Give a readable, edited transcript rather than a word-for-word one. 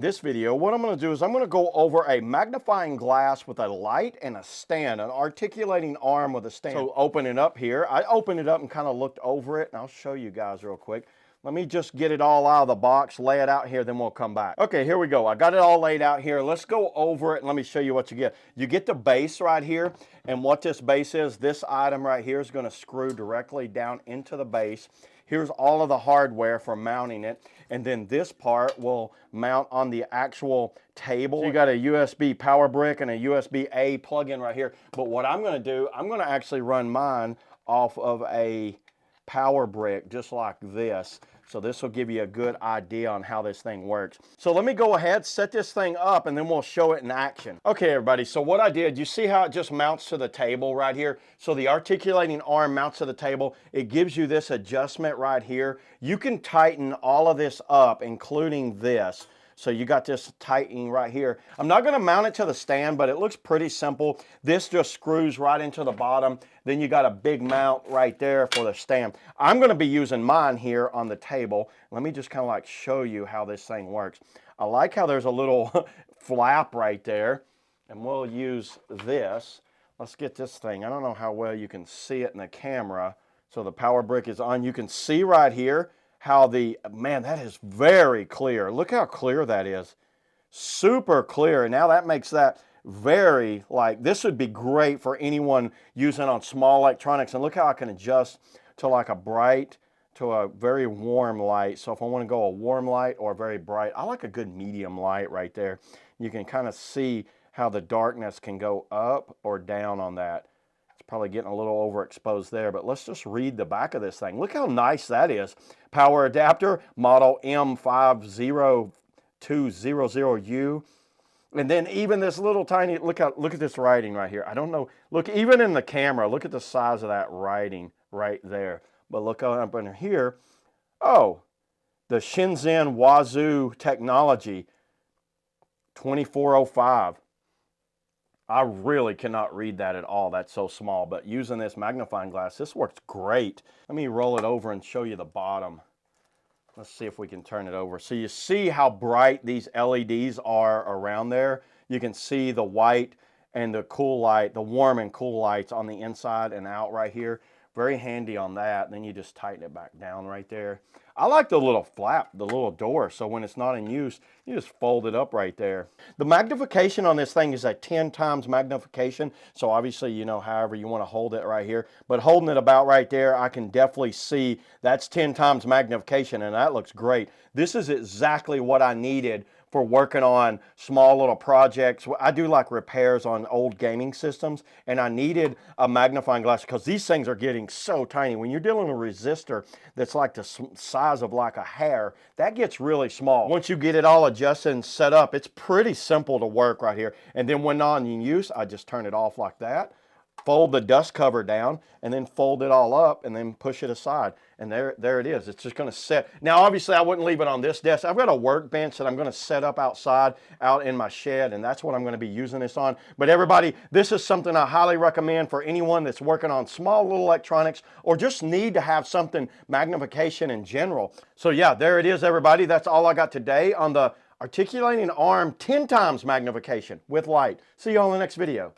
This video, what I'm going to do is I'm going to go over a magnifying glass with a light and a stand, an articulating arm with a stand. So open it up here. I opened it up and kind of looked over it, and I'll show you guys real quick. Let me just get it all out of the box, lay it out here, then we'll come back. Okay, here we go. I got it all laid out here. Let's go over it and let me show you what you get. You get the base right here, and what this base is, this item right here is going to screw directly down into the base. Here's all of the hardware for mounting it, and then this part will mount on the actual table. So you got a USB power brick and a USB-A plug-in right here, but what I'm going to do, I'm going to actually run mine off of a power brick just like this. So this will give you a good idea on how this thing works. So let me go ahead, set this thing up, and then we'll show it in action. Okay, everybody, so what I did, you see how it just mounts to the table right here? So the articulating arm mounts to the table. It gives you this adjustment right here. You can tighten all of this up, including this. So you got this tightening right here. I'm not going to mount it to the stand, but it looks pretty simple. This just screws right into the bottom. Then you got a big mount right there for the stand. I'm going to be using mine here on the table. Let me just kind of like show you how this thing works. I like how there's a little flap right there, and we'll use this. Let's get this thing. I don't know how well you can see it in the camera. So the power brick is on. You can see right here how man, that is very clear. Look how clear that is. Super clear. And now that makes that very, like, this would be great for anyone using on small electronics. And look how I can adjust to like a bright to a very warm light. So if I want to go a warm light or very bright, I like a good medium light right there. You can kind of see how the darkness can go up or down on that. Probably getting a little overexposed there, but let's just read the back of this thing. Look how nice that is. Power adapter, model M50200U. And then even this little tiny, look at this writing right here. I don't know, look, even in the camera, look at the size of that writing right there. But look up in here, oh, the Shenzhen Wazoo technology, 2405. I really cannot read that at all. That's so small, but using this magnifying glass, this works great. Let me roll it over and show you the bottom. Let's see if we can turn it over. So you see how bright these LEDs are around there. You can see the white and the cool light, the warm and cool lights on the inside and out right here. Very handy on that. And then you just tighten it back down right there. I like the little flap, the little door, so when it's not in use, you just fold it up right there. The magnification on this thing is a 10 times magnification, so obviously, you know, however you want to hold it right here, but holding it about right there, I can definitely see that's 10 times magnification, and that looks great. This is exactly what I needed for working on small little projects. I do like repairs on old gaming systems, and I needed a magnifying glass because these things are getting so tiny. When you're dealing with a resistor that's like the size of like a hair, that gets really small. Once you get it all adjusted and set up, it's pretty simple to work right here. And then when not in use, I just turn it off like that, fold the dust cover down, and then fold it all up and then push it aside. And there it is. It's just going to set. Now, obviously, I wouldn't leave it on this desk. I've got a workbench that I'm going to set up outside, out in my shed, and that's what I'm going to be using this on. But everybody, this is something I highly recommend for anyone that's working on small little electronics or just need to have something magnification in general. So yeah, there it is, everybody. That's all I got today on the articulating arm 10 times magnification with light. See you all in the next video.